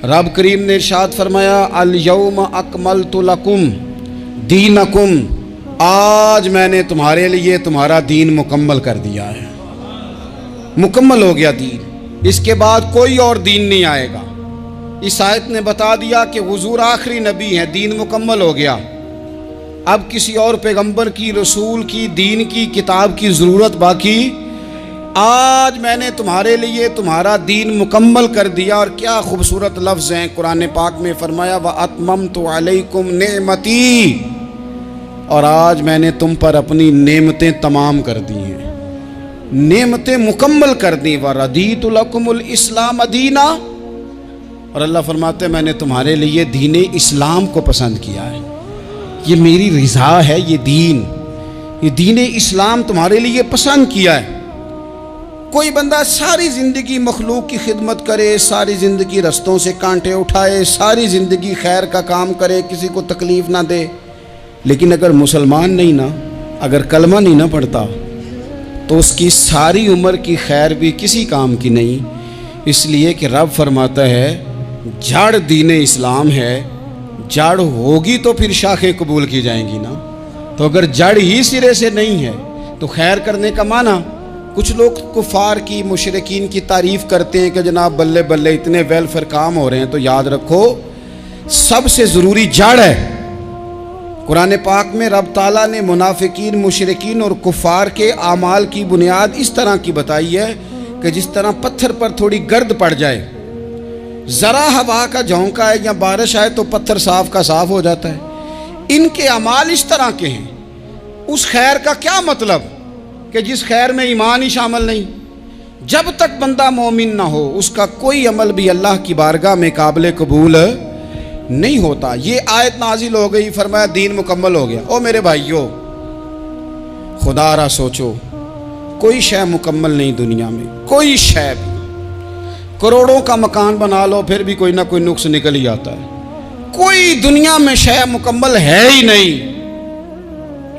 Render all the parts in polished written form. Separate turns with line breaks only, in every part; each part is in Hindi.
रब करीम ने इरशाद फरमाया अल यौम अकमलतु लकुम दीनकुम, आज मैंने तुम्हारे लिए तुम्हारा दीन मुकम्मल कर दिया है। मुकम्मल हो गया दीन, इसके बाद कोई और दीन नहीं आएगा। इस आयत ने बता दिया कि हुजूर आखिरी नबी हैं, दीन मुकम्मल हो गया। अब किसी और पैगंबर की, रसूल की, दीन की, किताब की ज़रूरत बाकी। आज मैंने तुम्हारे लिए तुम्हारा दीन मुकम्मल कर दिया। और क्या खूबसूरत लफ्ज़ हैं कुरान पाक में, फरमाया व अतममतु अलैकुम नेमती, और आज मैंने तुम पर अपनी नेमतें तमाम कर दी हैं, नेमतें मुकम्मल कर दी। व रदीतु लकुमुल इस्लाम दीना, और अल्लाह फरमाते हैं मैंने तुम्हारे लिए दीन इस्लाम को पसंद किया है, ये मेरी रिज़ा है, ये दीन इस्लाम तुम्हारे लिए पसंद किया है। कोई बंदा सारी ज़िंदगी मखलूक की खिदमत करे, सारी ज़िंदगी रस्तों से कांटे उठाए, सारी ज़िंदगी खैर का काम करे, किसी को तकलीफ़ ना दे, लेकिन अगर मुसलमान नहीं ना, अगर कलमा नहीं ना पढ़ता, तो उसकी सारी उम्र की खैर भी किसी काम की नहीं। इसलिए कि रब फरमाता है जड़ दीन इस्लाम है, जड़ होगी तो फिर शाखें कबूल की जाएंगी ना। तो अगर जड़ ही सिरे से नहीं है तो खैर करने का माना। कुछ लोग कुफार की, मुशरिकीन की तारीफ़ करते हैं कि जनाब बल्ले बल्ले इतने वेलफेयर काम हो रहे हैं, तो याद रखो सबसे ज़रूरी जड़ है। कुरान पाक में रब ताला ने मुनाफिकीन, मुशरिकीन और कुफार के आमाल की बुनियाद इस तरह की बताई है कि जिस तरह पत्थर पर थोड़ी गर्द पड़ जाए, ज़रा हवा का झोंका है या बारिश आए तो पत्थर साफ का साफ हो जाता है। इनके अमाल इस तरह के हैं। उस खैर का क्या मतलब कि जिस खैर में ईमान ही शामिल नहीं। जब तक बंदा मोमिन ना हो उसका कोई अमल भी अल्लाह की बारगाह में काबिल कबूल नहीं होता। ये आयत नाजिल हो गई, फरमाया दीन मुकम्मल हो गया। ओ मेरे भाइयों, खुदारा सोचो, कोई शय मुकम्मल नहीं दुनिया में, कोई शय भी। करोड़ों का मकान बना लो फिर भी कोई ना कोई नुक्स निकल ही आता है। कोई दुनिया में शय मुकम्मल है ही नहीं।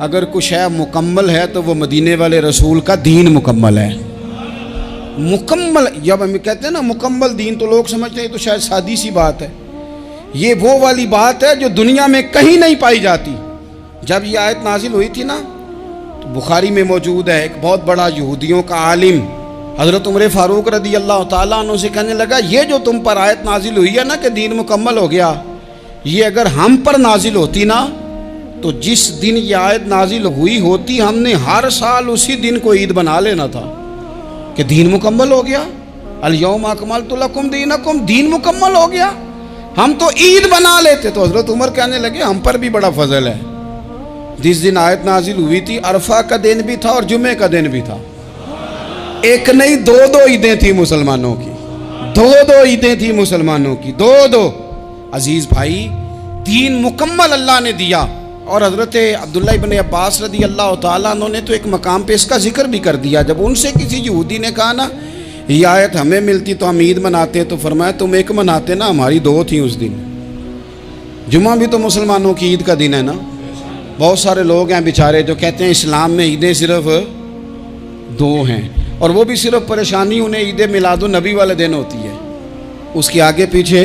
अगर कोई शय मुकम्मल है तो वो मदीने वाले रसूल का दीन मुकम्मल है। मुकम्मल, जब हम कहते हैं ना मुकम्मल दीन, तो लोग समझते हैं तो शायद सादी सी बात है। ये वो वाली बात है जो दुनिया में कहीं नहीं पाई जाती। जब ये आयत नाजिल हुई थी ना, तो बुखारी में मौजूद है, एक बहुत बड़ा यहूदियों का आलिम हज़रत उमर फ़ारूक रदी अल्लाह ताला अन्हु से कहने लगा, ये जो तुम पर आयत नाजिल हुई है ना कि दीन मुकम्मल हो गया, ये अगर हम पर नाजिल होती ना, तो जिस दिन ये आयत नाजिल हुई होती हमने हर साल उसी दिन को ईद बना लेना था कि दीन मुकम्मल हो गया। अल यौम अकमलतु लकुम दीनकुम, दीन मुकम्मल हो गया। हम तो ईद बना लेते। तो हज़रत उमर कहने लगे हम पर भी बड़ा फजल है। जिस दिन आयत नाजिल हुई थी अरफा का दिन भी था और जुमे का दिन भी था। एक नहीं दो ईदें थी मुसलमानों की, दो ईदें थी मुसलमानों की, दो। अजीज भाई, दीन मुकम्मल अल्लाह ने दिया। और हज़रत अब्दुल्लाह इब्न अब्बास रदी अल्लाह ताला अन्हु ने तो एक मकाम पे इसका जिक्र भी कर दिया। जब उनसे किसी यहूदी ने कहा ना ये आयत हमें मिलती तो हम ईद मनाते, तो फरमाया तुम एक मनाते ना, हमारी दो थी उस दिन। जुमा भी तो मुसलमानों की ईद का दिन है ना। बहुत सारे लोग हैं बेचारे जो कहते हैं इस्लाम में ईदें सिर्फ दो हैं, और वो भी सिर्फ परेशानी उन्हें ईद मिलादुन नबी वाले दिन होती है, उसके आगे पीछे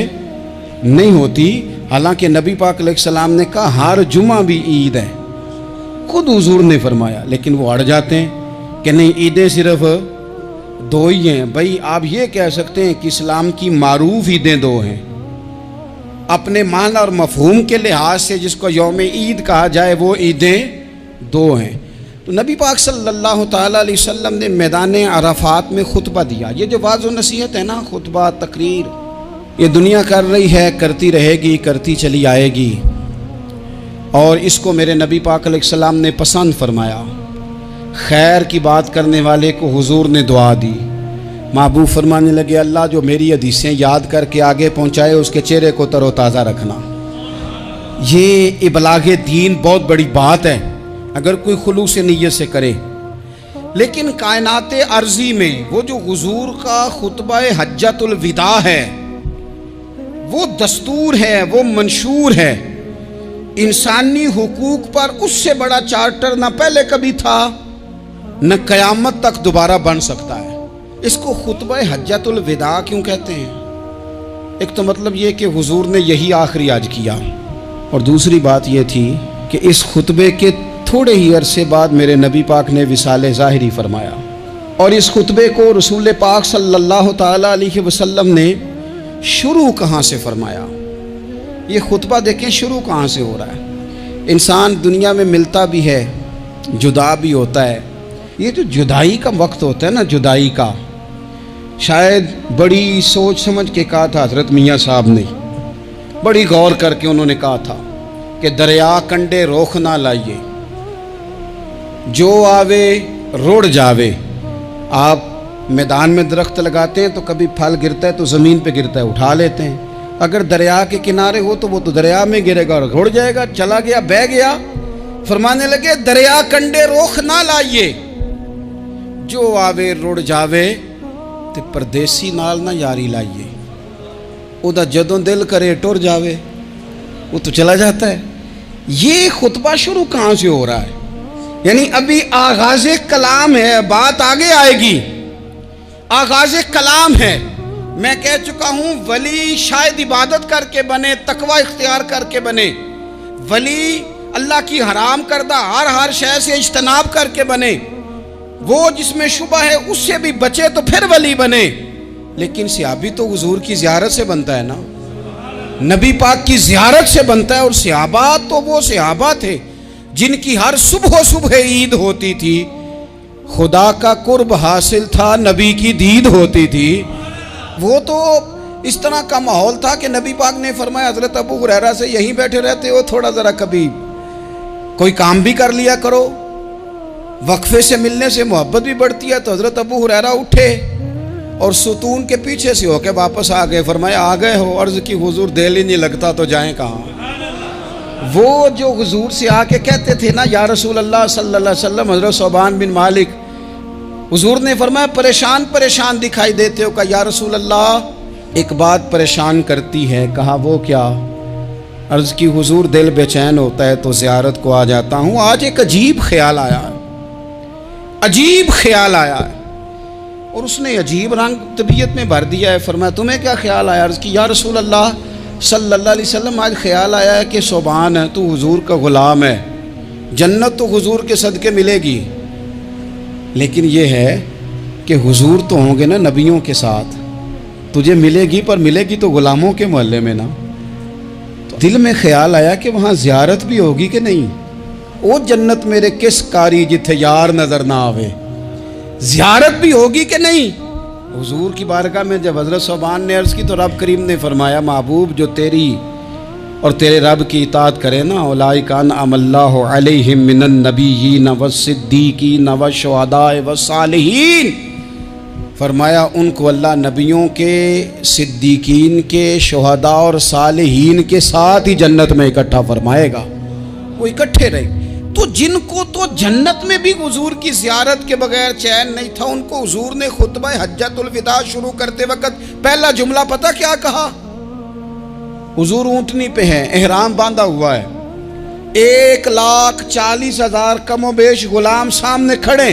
नहीं होती। हालांकि नबी पाक अलैहिस्सलाम ने कहा हर जुमा भी ईद है, खुद हुजूर ने फरमाया, लेकिन वो अड़ जाते हैं कि नहीं ईदें सिर्फ दो ही हैं। भाई आप ये कह सकते हैं कि इस्लाम की मारूफ ईदें दो हैं, अपने माना और मफहूम के लिहाज से जिसको यौम ईद कहा जाए वो ईदें दो हैं। तो नबी पाक सल्लल्लाहु ताला अलैहि वसल्लम ने मैदान अराफात में खुतबा दिया। ये जो वाज़ व नसीहत है ना, खुतबा तकरीर, ये दुनिया कर रही है, करती रहेगी, करती चली आएगी, और इसको मेरे नबी पाक अलैहिस्सलाम ने पसंद फरमाया। खैर की बात करने वाले को हुजूर ने दुआ दी। महबूब फरमाने लगे अल्लाह जो मेरी हदीसें याद करके आगे पहुँचाए उसके चेहरे को तरोताज़ा रखना। ये इबलागे दीन बहुत बड़ी बात है अगर कोई खुलूस नीयत से करे। लेकिन कायनात अर्जी में वो जो हुजूर का खुतबा हज्जतुल विदा है, वो दस्तूर है, वो मंशूर है। इंसानी हुकूक पर उससे बड़ा चार्टर न पहले कभी था न क़यामत तक दोबारा बन सकता है। इसको खुतबा हज्जतुल विदा क्यों कहते हैं? एक तो मतलब ये कि हुजूर ने यही आखिरी आज किया, और दूसरी बात ये थी कि इस खुतबे के थोड़े ही अरसे बाद मेरे नबी पाक ने विसाले ज़ाहिरी फरमाया, और इस खुतबे को रसूल पाक सल्लल्लाहु ताला अलैहि वसल्लम ने शुरू कहाँ से फरमाया। ये खुतबा देखें शुरू कहाँ से हो रहा है। इंसान दुनिया में मिलता भी है, जुदा भी होता है। ये जो जुदाई का वक्त होता है ना, जुदाई का, शायद बड़ी सोच समझ के कहा था हज़रत मियाँ साहब ने, बड़ी गौर करके उन्होंने कहा था कि दरिया कंडे रोख ना लाइए, जो आवे रुड़ जावे। आप मैदान में दरख्त लगाते हैं तो कभी फल गिरता है तो ज़मीन पे गिरता है, उठा लेते हैं। अगर दरिया के किनारे हो तो वो तो दरिया में गिरेगा और रुड़ जाएगा, चला गया, बह गया। फरमाने लगे दरिया कंडे रोख ना लाइए, जो आवे रुड़ जावे, ते परदेसी नाल ना यारी लाइए। उदा जदों दिल करे टुर जावे, वो तो चला जाता है। ये खुतबा शुरू कहाँ से हो रहा है? यानी अभी आगाज़े कलाम है, बात आगे आएगी। आगाज़े कलाम है। मैं कह चुका हूँ वली शायद इबादत करके बने, तकवा इख्तियार करके बने। वली अल्लाह की हराम करदा हर शय से इज्तनाब करके बने। वो जिसमें शुबा है उससे भी बचे तो फिर वली बने। लेकिन सहाबी तो हुजूर की ज़ियारत से बनता है ना, नबी पाक की ज़ियारत से बनता है। और सहाबा तो वो सहाबा थे जिनकी हर सुबह सुबह ईद होती थी, खुदा का कुर्ब हासिल था, नबी की दीद होती थी। वो तो इस तरह का माहौल था कि नबी पाक ने फरमाया हज़रत अबू हुरैरा से, यहीं बैठे रहते हो, थोड़ा ज़रा कभी कोई काम भी कर लिया करो। वक्फे से मिलने से मोहब्बत भी बढ़ती है। तो हज़रत अबू हुरैरा उठे और सुतून के पीछे से होके वापस आ गए। फरमाया आ गए हो? अर्ज़ की हुजूर दिल ही नहीं लगता तो जाएं कहाँ। वो जो हुजूर से आके कहते थे ना, या रसूल अल्लाह सल्लल्लाहु अलैहि वसल्लम, हज़रत सोबान बिन मालिक, हुजूर ने फरमाया परेशान परेशान दिखाई देते हो। कहा या रसूल अल्लाह एक बात परेशान करती है। कहा वो क्या? अर्ज़ की हुजूर दिल बेचैन होता है तो ज़ियारत को आ जाता हूँ। आज एक अजीब ख्याल आया है, अजीब ख्याल आया है। और उसने अजीब रंग तबीयत में भर दिया है। फरमाया तुम्हें क्या ख्याल आया? अर्ज़ की या रसूल अल्लाह सल्लल्लाहु अलैहि वसल्लम, आज ख्याल आया है कि सोबान है, तू हुजूर का ग़ुलाम है, जन्नत तो हुजूर के सदक़े मिलेगी। लेकिन ये है कि हुजूर तो होंगे ना नबियों के साथ, तुझे मिलेगी, पर मिलेगी तो ग़ुलामों के मोहल्ले में ना। तो दिल में ख्याल आया कि वहाँ ज़ियारत भी होगी कि नहीं। ओ जन्नत मेरे किस कारी जिथे यार नज़र ना आवे, ज़ियारत भी होगी कि नहीं। हुजूर की बारगाह में जब हज़रत सोबान ने अर्ज़ की तो रब करीम ने फरमाया महबूब जो तेरी और तेरे रब की इताअत करे ना, उलाइका अनअमल्लाहु अलैहिम मिनन नबिय्यीन वस्सिद्दीकीन वशुहदाए वस्सालिहीन। फरमाया उनको अल्लाह नबियों के, सिद्दीकीन के, शुहदा और सालिहीन के साथ ही जन्नत में इकट्ठा फरमाएगा। वो इकट्ठे रहे। तो जिनको तो जन्नत में भी हुजूर की ज़ियारत के बगैर चैन नहीं था, उनको हुजूर ने खुतबा हज्जतुल विदा शुरू करते वक्त पहला जुमला पता क्या कहा? हुजूर ऊँटनी पे हैं, एहराम बांधा हुआ है, 1,40,000 कमो बेश गुलाम सामने खड़े,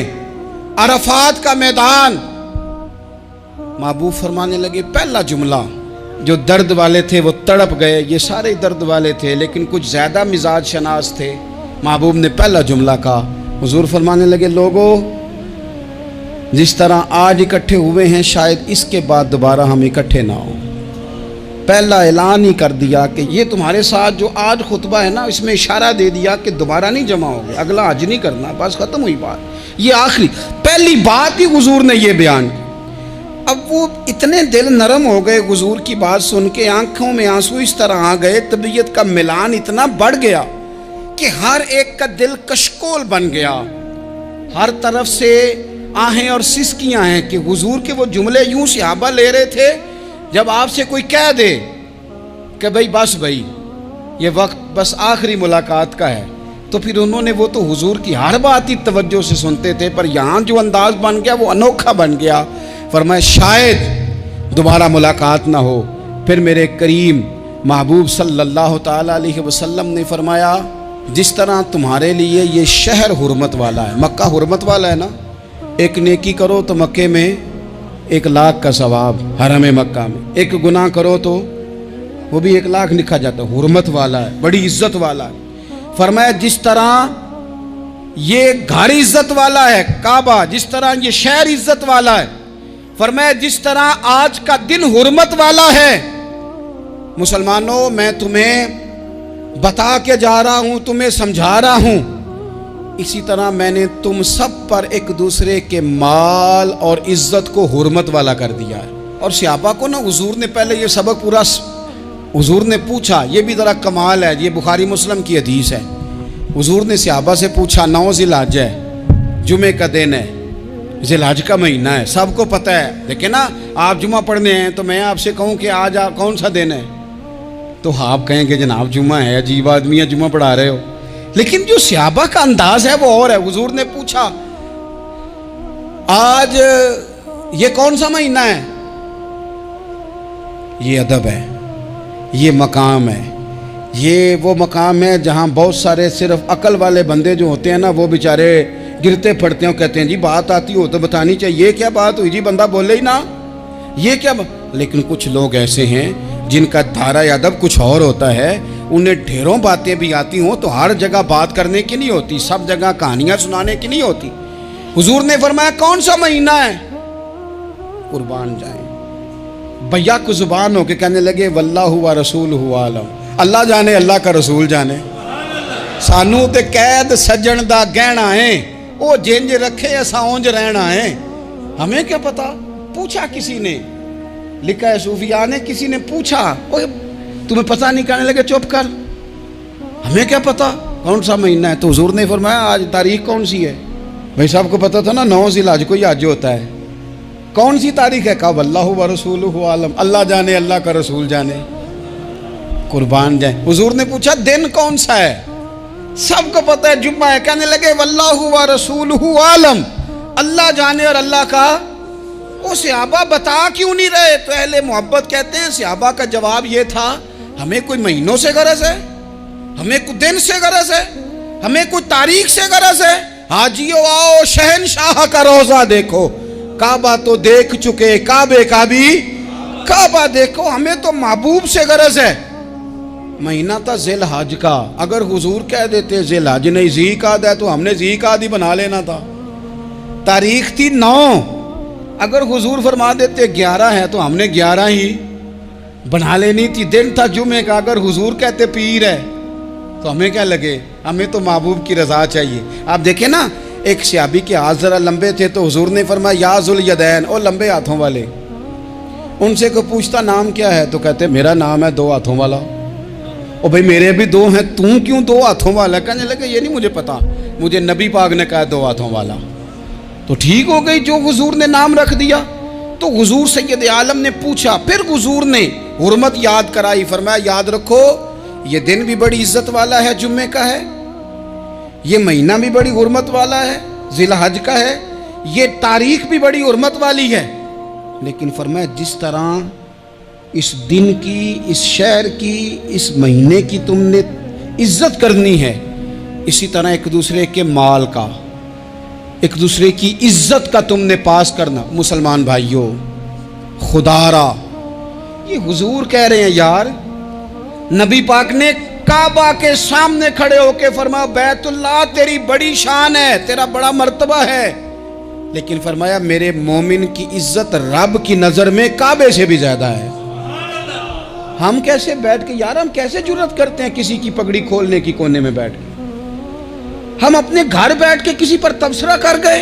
अरफात का मैदान। महबूब फरमाने लगे पहला जुमला, जो दर्द वाले थे वो तड़प गए, ये सारे दर्द वाले थे लेकिन कुछ ज़्यादा मिजाज शनास थे। महबूब ने पहला जुमला कहा। हुजूर फरमाने लगे लोगों, जिस तरह आज इकट्ठे हुए हैं शायद इसके बाद दोबारा हम इकट्ठे ना हों। पहला ऐलान ही कर दिया कि ये तुम्हारे साथ जो आज खुतबा है ना, इसमें इशारा दे दिया कि दोबारा नहीं जमा होगे, अगला हज नहीं करना, बस ख़त्म हुई बात। ये आखिरी पहली बात ही हुजूर ने ये बयान की। अब वो इतने दिल नरम हो गए हुजूर की बात सुन के, आंखों में आंसू इस तरह आ गए, तबीयत का मिलान इतना बढ़ गया कि हर एक का दिल कशकोल बन गया। हर तरफ से आहें और सिसकियां हैं कि हुजूर के वो जुमले यूं सहाबा ले रहे थे, जब आपसे कोई कह दे कि भाई बस भाई ये वक्त बस आखिरी मुलाकात का है, तो फिर उन्होंने वो तो हुजूर की हर बात ही तवज्जो से सुनते थे। पर यहाँ जो अंदाज बन गया वो अनोखा बन गया। फरमाया शायद दोबारा मुलाकात ना हो। फिर मेरे करीम महबूब सल्लल्लाहु ताला अलैहि वसल्लम ने फरमाया जिस तरह तुम्हारे लिए ये शहर हुर्मत वाला है, मक्का हुर्मत वाला है ना, एक नेकी करो तो मक्के में 1,00,000 का सवाब, हरम मक्का में एक गुनाह करो तो वो भी 1 लाख लिखा जाता है, हुर्मत वाला है, बड़ी इज्जत वाला है। फरमाया जिस तरह ये घर इज्जत वाला है काबा, जिस तरह ये शहर इज्जत वाला है, फरमाया जिस तरह आज का दिन हुर्मत वाला है। मुसलमानों, मैं तुम्हें बता के जा रहा हूं, तुम्हें समझा रहा हूं, इसी तरह मैंने तुम सब पर एक दूसरे के माल और इज्जत को हुर्मत वाला कर दिया है। और सहाबा को ना हुजूर ने पहले ये सबक पूरा हुजूर ने पूछा, ये भी ज़रा कमाल है, ये बुखारी मुस्लिम की हदीस है। हुजूर ने सहाबा से पूछा, 9 ज़िलहज है, जुमे का दिन है, ज़िलहज का महीना है, सबको पता है, लेकिन ना आप जुमा पढ़ने हैं तो मैं आपसे कहूँ कि आज आप कौन सा दिन है, तो आप कहेंगे जनाब जुमा है, अजीब आदमी है, जुमा पढ़ा रहे हो। लेकिन जो सहाबा का अंदाज है वो और है। हुजूर ने पूछा, आज ये कौन सा महीना है? ये अदब है, ये मकाम है, ये वो मकाम है जहां बहुत सारे सिर्फ अकल वाले बंदे जो होते हैं ना, वो बेचारे गिरते पड़ते हैं, कहते हैं जी बात आती हो तो बतानी चाहिए, ये क्या बात हुई जी, बंदा बोले ही ना, ये क्या। लेकिन कुछ लोग ऐसे हैं जिनका धारा अदब कुछ और होता है, उन्हें ढेरों बातें भी आती हों तो हर जगह बात करने की नहीं होती, सब जगह कहानियां सुनाने की नहीं होती। हुजूर ने फरमाया कौन सा महीना है? कुर्बान जाए भैया को जुबान होके कहने लगे वल्लाहु व रसूलहु आलम, अल्लाह जाने अल्लाह का रसूल जाने। सानू ते कैद सज्जन दा गहना है, वो जिंज रखे असा उंज रहना है, हमें क्या पता। पूछा किसी ने, लिखा है सूफिया ने, किसी ने पूछा, ओए तुम्हें पता नहीं, कहने लगे चुप कर, हमें क्या पता कौन सा महीना है। तो हुजूर ने फरमाया आज तारीख कौन सी है? भाई साहब को पता था ना 9 ज़िलहज को ही आज होता है, कौन सी तारीख है? कहा वल्लाहु व रसूलहु आलम, अल्लाह जाने अल्लाह का रसूल जाने। कुर्बान जाए। हुजूर ने पूछा दिन कौन सा है? सबको पता है जुम्मा है, कहने लगे वल्लाहु व रसूलहु आलम, अल्लाह जाने और अल्लाह का। वो सहाबा बता क्यों नहीं रहे? तो अहले मोहब्बत कहते हैं सहाबा का जवाब ये था, हमें कोई महीनों से गरज है, हमें कोई दिन से गरज है, हमें कोई तारीख से गरज है। हाजियो आओ शहनशाह का रोजा देखो, काबा तो देख चुके, काबे का भी काबा देखो, हमें तो महबूब से गरज है। महीना था ज़िलहज का, अगर हुजूर कह देते ज़िलहज नहीं ज़ीक़ाद है तो हमने ज़ीक़ाद ही बना लेना था। तारीख थी 9, अगर हुजूर फरमा देते 11 है तो हमने 11 ही बना लेनी थी। दिन था जुमे का, अगर हुजूर कहते पीर है तो हमें क्या लगे, हमें तो महबूब की रज़ा चाहिए। आप देखें ना, एक सहाबी के हाथ ज़रा लंबे थे तो हुजूर ने फरमाया या ज़ुल यदैन, ओ लंबे हाथों वाले। उनसे कोई पूछता नाम क्या है तो कहते मेरा नाम है 2 हाथों वाला। ओ भाई मेरे भी 2 हैं, तू क्यों 2 हाथों वाला? कहने लगे ये नहीं मुझे पता, मुझे नबी पाक ने कहा 2 हाथों वाला। तो ठीक हो गई, जो हुजूर ने नाम रख दिया। तो हुजूर सैयद आलम ने पूछा, फिर हुजूर ने हुर्मत याद कराई, फरमाया याद रखो ये दिन भी बड़ी इज्जत वाला है, जुम्मे का है, ये महीना भी बड़ी हुर्मत वाला है, ज़िलहज का है, ये तारीख भी बड़ी हुर्मत वाली है। लेकिन फरमाया जिस तरह इस दिन की, इस शहर की, इस महीने की तुमने इज्जत करनी है, इसी तरह एक दूसरे के माल का, एक दूसरे की इज्जत का तुमने पास करना। मुसलमान भाइयों, खुदारा ये हुजूर कह रहे हैं यार, नबी पाक ने काबा के सामने खड़े होके फरमाया बैतुल्लाह तेरी बड़ी शान है, तेरा बड़ा मर्तबा है, लेकिन फरमाया मेरे मोमिन की इज्जत रब की नजर में काबे से भी ज्यादा है। हम कैसे बैठ के यार, हम कैसे जुर्रत करते हैं किसी की पगड़ी खोलने की कोने में बैठ के? हम अपने घर बैठ के किसी पर तबसरा कर गए,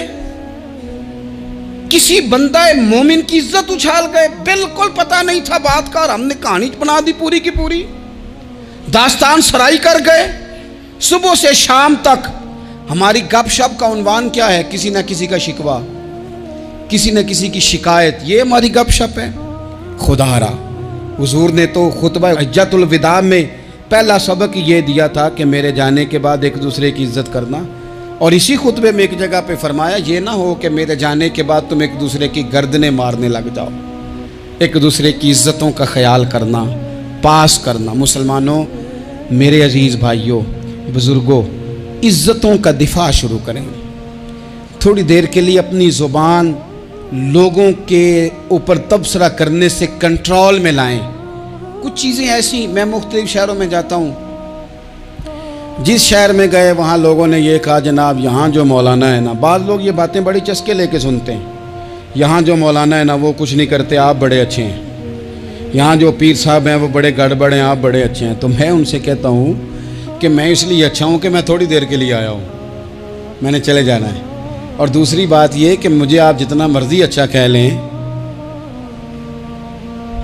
किसी बंदा मोमिन की इज्जत उछाल गए, बिल्कुल पता नहीं था बात का और हमने कहानी बना दी पूरी की पूरी, दास्तान सराई कर गए। सुबह से शाम तक हमारी गपशप का उन्वान क्या है? किसी न किसी का शिकवा, किसी न किसी की शिकायत, ये हमारी गपशप है। खुदारा हुजूर ने तो खुतबा हज्जतुल विदा में पहला सबक ये दिया था कि मेरे जाने के बाद एक दूसरे की इज्जत करना, और इसी खुतबे में एक जगह पे फरमाया ये ना हो कि मेरे जाने के बाद तुम एक दूसरे की गर्दनें मारने लग जाओ, एक दूसरे की इज्जतों का ख्याल करना, पास करना। मुसलमानों, मेरे अजीज़ भाइयों, बुज़ुर्गों, इज्जतों का दिफा शुरू करें। थोड़ी देर के लिए अपनी ज़ुबान लोगों के ऊपर तबसरा करने से कंट्रोल में लाएं। कुछ चीज़ें ऐसी, मैं मुख्तलिफ शहरों में जाता हूँ, जिस शहर में गए वहाँ लोगों ने ये कहा जनाब यहाँ जो मौलाना है ना, बाद लोग ये बातें बड़ी चस्के लेके सुनते हैं, यहाँ जो मौलाना है ना वो कुछ नहीं करते, आप बड़े अच्छे हैं, यहाँ जो पीर साहब हैं वो बड़े गड़बड़ हैं, आप बड़े अच्छे हैं। तो मैं उनसे कहता हूँ कि मैं इसलिए अच्छा हूँ कि मैं थोड़ी देर के लिए आया हूँ, मैंने चले जाना है। और दूसरी बात ये कि मुझे आप जितना मर्ज़ी अच्छा कह लें,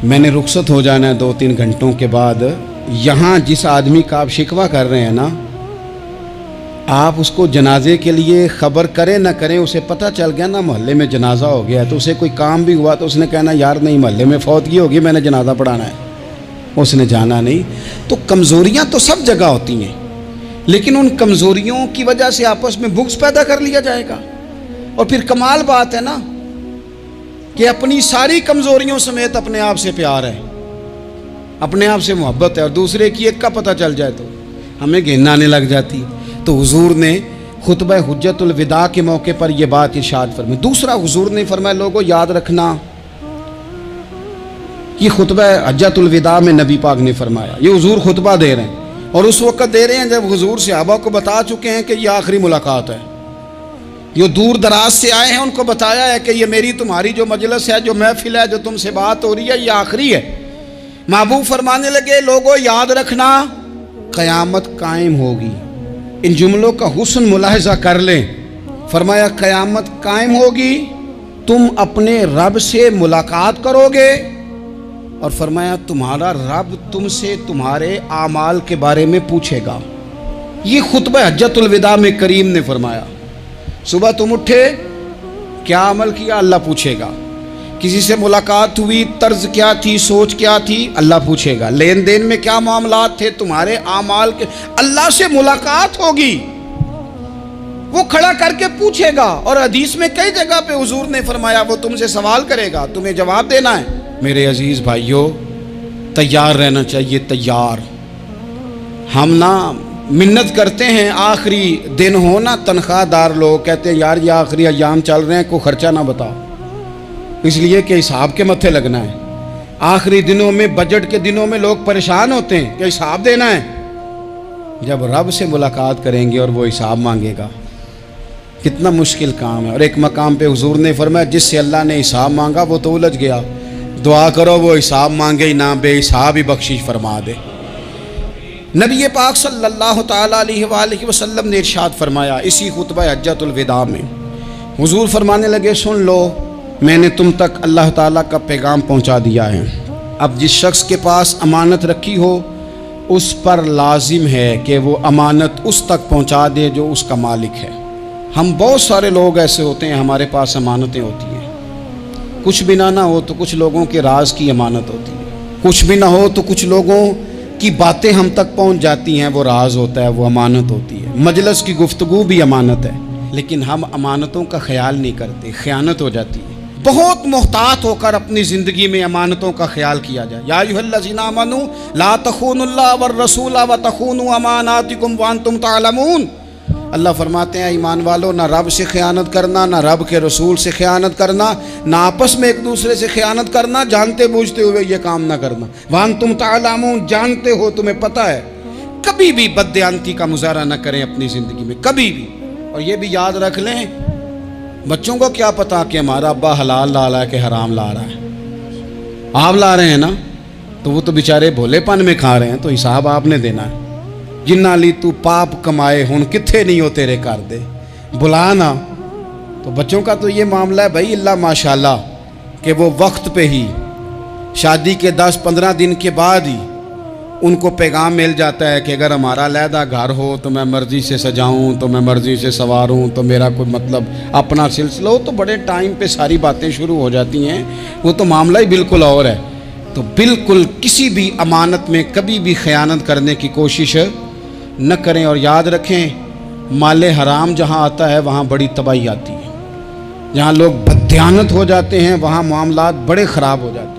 मैंने रुखसत हो जाना है 2-3 घंटों के बाद। यहाँ जिस आदमी का आप शिकवा कर रहे हैं ना, आप उसको जनाजे के लिए ख़बर करें ना करें, उसे पता चल गया ना मोहल्ले में जनाजा हो गया है, तो उसे कोई काम भी हुआ तो उसने कहना यार नहीं मोहल्ले में फौतगी होगी, मैंने जनाजा पढ़ाना है, उसने जाना नहीं। तो कमज़ोरियाँ तो सब जगह होती हैं, लेकिन उन कमज़ोरियों की वजह से आपस में बुग़्ज़ पैदा कर लिया जाएगा। और फिर कमाल बात है ना कि अपनी सारी कमज़ोरियों समेत अपने आप से प्यार है, अपने आप से मोहब्बत है, और दूसरे की एक का पता चल जाए तो हमें घिन आने लग जाती। तो हुजूर ने खुतबा हुज्जतुल विदा के मौके पर यह बात इरशाद फरमाई। दूसरा हुजूर ने फरमाया लोगों याद रखना, ये खुतबा हज्जतुल विदा में नबी पाक ने फरमाया, ये हुजूर खुतबा दे रहे हैं और उस वक़्त दे रहे हैं जब हुजूर सहाबा को बता चुके हैं कि ये आखिरी मुलाकात है। जो दूर दराज से आए हैं उनको बताया है कि ये मेरी तुम्हारी जो मजलिस है, जो महफिल है, जो तुमसे बात हो रही है, ये आखिरी है। महबूब फरमाने लगे लोगों याद रखना क़यामत कायम होगी। इन जुमलों का हुस्न मुलाहिज़ा कर लें। फरमाया क़यामत कायम होगी, तुम अपने रब से मुलाकात करोगे, और फरमाया तुम्हारा रब तुमसे तुम्हारे आमाल के बारे में पूछेगा। ये खुतबा हज्जतुल विदा में करीम ने फरमाया, सुबह तुम उठे क्या अमल किया, अल्लाह पूछेगा। किसी से मुलाकात हुई, तर्ज क्या थी, सोच क्या थी, अल्लाह पूछेगा। लेन देन में क्या मामलात थे, तुम्हारे आमाल के, अल्लाह से मुलाकात होगी, वो खड़ा करके पूछेगा। और हदीस में कई जगह पे हुजूर ने फरमाया वो तुमसे सवाल करेगा, तुम्हें जवाब देना है। मेरे अजीज भाइयों तैयार रहना चाहिए, तैयार। हम ना मिन्नत करते हैं आखिरी दिन हो ना, तनख्वाहदार लोग कहते हैं यार ये आखिरी अयाम चल रहे हैं, कोई खर्चा ना बताओ, इसलिए कि हिसाब के मत्थे लगना है। आखिरी दिनों में, बजट के दिनों में लोग परेशान होते हैं कि हिसाब देना है। जब रब से मुलाकात करेंगे और वो हिसाब मांगेगा, कितना मुश्किल काम है। और एक मकाम पे हुजूर ने फरमाया जिससे अल्लाह ने हिसाब मांगा वो तो उलझ गया, दुआ करो वो हिसाब मांगे ही ना, बेहिसाब ही बख्शिश फरमा दे। नबी पाक सल्लल्लाहु तआला अलैहि वसल्लम ने इरशाद फरमाया इसी खुतबा हज्जतुल विदा में, हुजूर फरमाने लगे सुन लो मैंने तुम तक अल्लाह ताला का पैगाम पहुंचा दिया है। अब जिस शख्स के पास अमानत रखी हो उस पर लाजिम है कि वो अमानत उस तक पहुंचा दे जो उसका मालिक है। हम बहुत सारे लोग ऐसे होते हैं, हमारे पास अमानतें होती हैं, कुछ भी ना हो तो कुछ लोगों के राज की अमानत होती है, कुछ भी ना हो तो कुछ लोगों की बातें हम तक पहुंच जाती हैं, वो राज होता है, वो अमानत होती है। मजलिस की गुफ्तगू भी अमानत है, लेकिन हम अमानतों का ख्याल नहीं करते, ख़यानत हो जाती है। बहुत मोहतात होकर अपनी ज़िंदगी में अमानतों का ख्याल किया जाए। या अय्युहल्लज़ीना आमनू ला तख़ूनुल्लाह वर रसूला व तख़ूनू अमानातिकुम व अंतुम तालमून। अल्लाह फरमाते हैं ईमान वालों, ना रब से ख़यानत करना, ना रब के रसूल से ख़यानत करना, ना आपस में एक दूसरे से ख़यानत करना, जानते बूझते हुए ये काम ना करना। व अंतुम तालमून, जानते हो, तुम्हें पता है। कभी भी बददियानती का मुजाहरा न करें अपनी ज़िंदगी में, कभी भी। और ये भी याद रख लें, बच्चों को क्या पता कि हमारा अब्बा हलाल ला रहा है कि हराम ला रहा है। आप ला रहे हैं ना, तो वो तो बेचारे भोलेपन में खा रहे हैं, तो हिसाब आपने देना है। जिन्ना ली तू पाप कमाए हुन किथे नहीं हो तेरे कर दे, बुला ना। तो बच्चों का तो ये मामला है भाई, अल्लाह माशाल्लाह कि वो वक्त पे ही शादी के 10-15 दिन के बाद ही उनको पैगाम मिल जाता है कि अगर हमारा अलहदा घर हो तो मैं मर्ज़ी से सजाऊं, तो मैं मर्ज़ी से सवारूं, तो मेरा कोई मतलब अपना सिलसिला हो, तो बड़े टाइम पे सारी बातें शुरू हो जाती हैं। वो तो मामला ही बिल्कुल और है। तो बिल्कुल किसी भी अमानत में कभी भी ख़यानत करने की कोशिश न करें। और याद रखें, माले हराम जहाँ आता है वहाँ बड़ी तबाही आती है। जहाँ लोग बददियानत हो जाते हैं वहाँ मामलात बड़े ख़राब हो जाते हैं।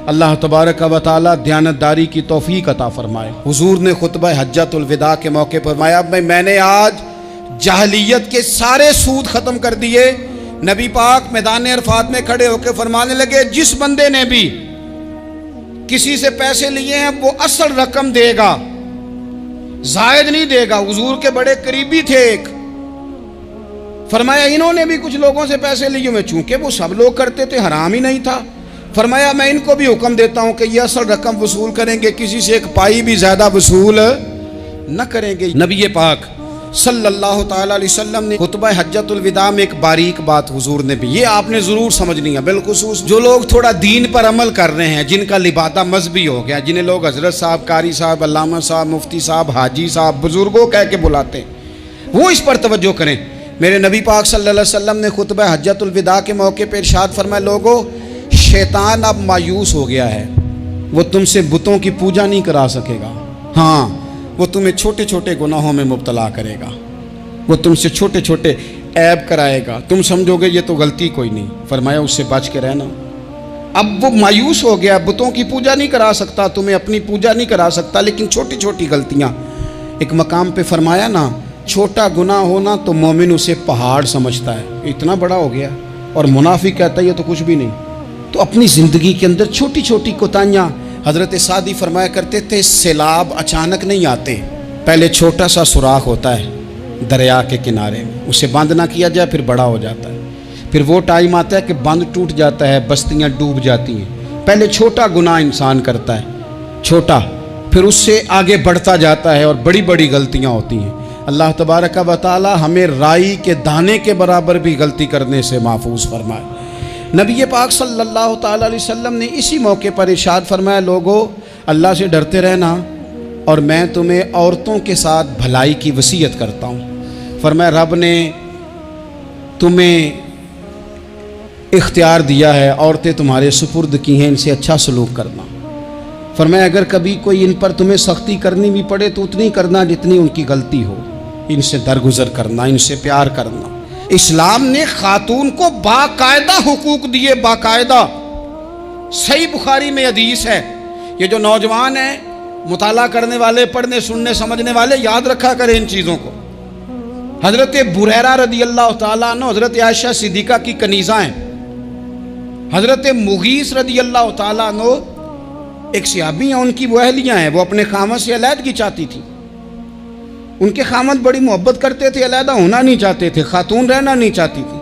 अल्लाह तबारक व तआला दयानतदारी की तौफीक अता फरमाए। हुजूर ने खुतबा हज्जतुल विदा के मौके पर फरमाया मैंने आज जाहलियत के सारे सूद ख़त्म कर दिए। नबी पाक मैदान अरफात में खड़े होकर फरमाने लगे जिस बंदे ने भी किसी से पैसे लिए हैं वो असल रकम देगा, जायद नहीं देगा। हुजूर के बड़े करीबी थे एक, फरमाया इन्होंने भी कुछ लोगों से पैसे लिए हुए, चूंकि वो सब लोग करते थे, हराम ही नहीं था। फरमाया मैं इनको भी हुक्म देता हूं कि ये असल रकम वसूल करेंगे, किसी से एक पाई भी ज्यादा वसूल न करेंगे। नबी पाक सल्लल्लाहु ताला अलैहि वसल्लम ने खुतबा हज्जतुल विदा में एक बारीक बात हुजूर ने भी, ये आपने जरूर समझनी है, बिलखुसूस जो लोग थोड़ा दीन पर अमल कर रहे हैं, जिनका लिबादा मजहबी हो गया, जिन्हें लोग हजरत साहब, कारी साहब, अल्लामा साहब, मुफ्ती साहब, हाजी साहब, बुजुर्गों कह के बुलाते हैं, वो इस पर तवज्जो करें। मेरे नबी पाक सल्लल्लाहु अलैहि वसल्लम ने खुतबा हज्जतुल विदा के मौके पर इरशाद फरमाया, लोगों शैतान अब मायूस हो गया है, वो तुमसे बुतों की पूजा नहीं करा सकेगा। हाँ, वो तुम्हें छोटे छोटे गुनाहों में मुब्तला करेगा, वो तुमसे छोटे छोटे ऐब कराएगा, तुम समझोगे ये तो गलती कोई नहीं। फरमाया उससे बच के रहना। अब वो मायूस हो गया, बुतों की पूजा नहीं करा सकता, तुम्हें अपनी पूजा नहीं करा सकता, लेकिन छोटी छोटी गलतियां। एक मकाम पे फरमाया ना, छोटा गुनाह होना तो मोमिन उसे पहाड़ समझता है, इतना बड़ा हो गया, और मुनाफिक कहता है ये तो कुछ भी नहीं। तो अपनी ज़िंदगी के अंदर छोटी छोटी कोताहियाँ, हज़रत सादी फरमाया करते थे, सैलाब अचानक नहीं आते, पहले छोटा सा सुराख होता है दरिया के किनारे में, उसे बंद ना किया जाए फिर बड़ा हो जाता है, फिर वो टाइम आता है कि बंद टूट जाता है, बस्तियाँ डूब जाती हैं। पहले छोटा गुनाह इंसान करता है, छोटा, फिर उससे आगे बढ़ता जाता है और बड़ी बड़ी गलतियाँ होती हैं। अल्लाह तबारक व तआला हमें राई के दाने के बराबर भी गलती करने से महफूज फरमाए। नबी पाक सल्लल्लाहु ताला अलैहि वसल्लम ने इसी मौके पर इरशाद फरमाया, लोगों अल्लाह से डरते रहना और मैं तुम्हें औरतों के साथ भलाई की वसीयत करता हूँ। फरमाया रब ने तुम्हें इख्तियार दिया है, औरतें तुम्हारे सुपुर्द की हैं, इनसे अच्छा सलूक करना। फरमाया अगर कभी कोई इन पर तुम्हें सख्ती करनी भी पड़े तो उतनी करना जितनी उनकी गलती हो, इनसे दरगुजर करना, इनसे प्यार करना। इस्लाम ने खातून को बाकायदा हुकूक दिए, बाकायदा। सही बुखारी में हदीस है, ये जो नौजवान हैं, मुताला करने वाले, पढ़ने सुनने समझने वाले, याद रखा करें इन चीज़ों को। हज़रत बुरैरा रदी अल्लाह तआला अन्हु हज़रत आयशा सिद्दीक़ा की कनीज़ा हैं। हज़रत मुगीस रदी अल्लाह तआला अन्हु एक सहाबी हैं, उनकी वो अहलियाँ हैं, वो अपने खामद से अलहदगी चाहती थी। उनके खामद बड़ी मोहब्बत करते थे, अलहदा होना नहीं चाहते थे, खातून रहना नहीं चाहती थी।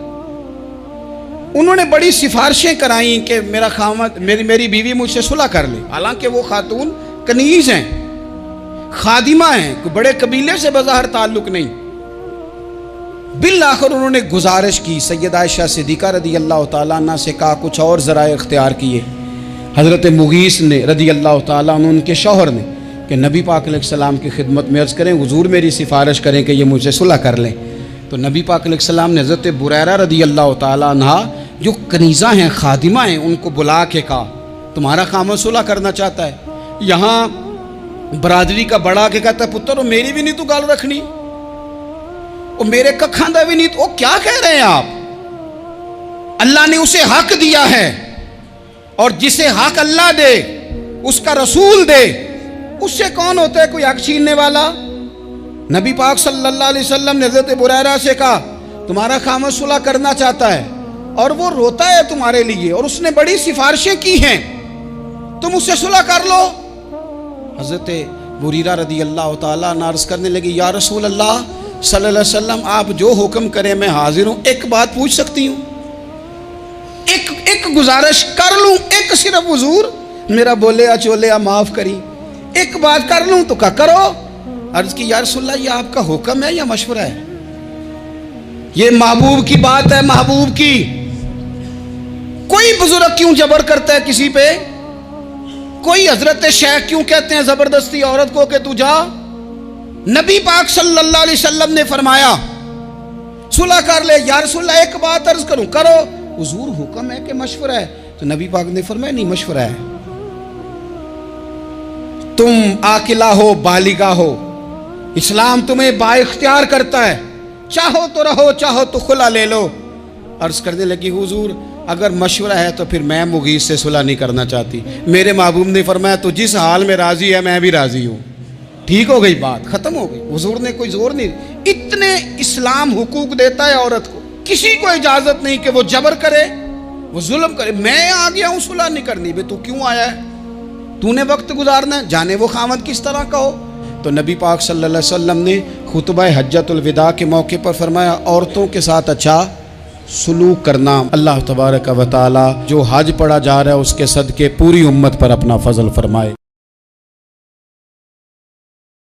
उन्होंने बड़ी सिफारिशें कराई कि मेरा खामद, मेरी बीवी मुझसे सुलह कर ले। हालांकि वो खातून कनीज हैं, खादिमा हैं, कोई बड़े कबीले से बज़ाहिर ताल्लुक नहीं। बिल आखिर उन्होंने गुजारिश की, सैयदा आयशा सिद्दीक़ा रदी अल्लाह तआला अन्हा से कहा, कुछ और ज़राए इख्तियार किए। हज़रत मुगीस ने रदी अल्लाह तआला अन्हु, उनके शौहर ने, कि नबी पाक अलैहिस्सलाम की खिदमत में अर्ज़ करें, हुजूर मेरी सिफारिश करें कि ये मुझसे सुलह कर लें। तो नबी पाक अलैहिस्सलाम ने हज़रत बुरैरा रदी अल्लाह तआला अन्हा, जो कनीज़ा हैं, खादिमा हैं, उनको बुला के कहा, तुम्हारा खामद सुलह करना चाहता है। यहाँ बरादरी का बड़ा के कहता है, पुत्र वो मेरी भी नहीं तू गल रखनी, वो मेरे कखा दा भी नहीं, तो क्या कह रहे हैं आप? अल्लाह ने उसे हक दिया है, और जिसे हक अल्लाह दे उसका रसूल दे, उससे कौन होता है कोई हक छीनने वाला? नबी पाक सल्लल्लाहु अलैहि वसल्लम ने हज़रत बुरैरा से कहा, तुम्हारा खामद सुलह करना चाहता है और वो रोता है तुम्हारे लिए, और उसने बड़ी सिफारिशें की हैं, तुम उससे सुलह कर लो। हज़रत बुरीरा रदी अल्लाह तआला अन्हा अर्ज़ करने लगी, या रसूल अल्लाह सल्लल्लाहु अलैहि वसल्लम, आप जो हुक्म करें मैं हाजिर हूँ। एक बात पूछ सकती हूँ? एक गुजारिश कर लूँ, एक सिर्फ हुजूर मेरा बोले या चोले या माफ़ करी, एक बात कर लूँ? तो क्या करो? अर्ज़ की, या रसूल अल्लाह ये आपका हुक्म है या मशवरा है? ये महबूब की बात है, महबूब की। कोई बुजुर्ग क्यों जबर करता है किसी पे? कोई हजरत शेख क्यों कहते हैं जबरदस्ती औरत को कि तू जा? नबी पाक सल्लल्लाहु अलैहि वसल्लम ने फरमाया सुलह कर ले। या रसूल अल्लाह एक बात अर्ज करूं, करो। हुजूर हुक्म है कि मशवरा है? तो नबी पाक ने फरमाया नहीं, मशवरा है। तुम आकिला हो, बालिगा हो, इस्लाम तुम्हें बाइख्तियार करता है, चाहो तो रहो, चाहो तो खुला ले लो। अर्ज करने लगी, हुजूर अगर मशवरा है तो फिर मैं मुगीस से सुलह नहीं करना चाहती। मेरे महबूब ने फरमाया तो जिस हाल में राजी है मैं भी राजी हूँ। ठीक हो गई बात, खत्म हो गई। हुजूर ने कोई जोर नहीं, इतने इस्लाम हुकूक देता है औरत को, किसी को इजाजत नहीं कि वो जबर करे, वो जुल्म करे। मैं आ गया हूँ सुलह नहीं करनी, बे तू क्यों आया है? तूने वक्त गुजारना है, जाने वो खामद किस तरह का हो। तो नबी पाक सल्लल्लाहु अलैहि वसल्लम ने खुतबा हज्जतुल विदा के मौके पर फरमाया, औरतों के साथ अच्छा सुलूक करना। अल्लाह तबारक व तआला जो हज पढ़ा जा रहा है उसके सदके पूरी उम्मत पर अपना फजल फरमाए।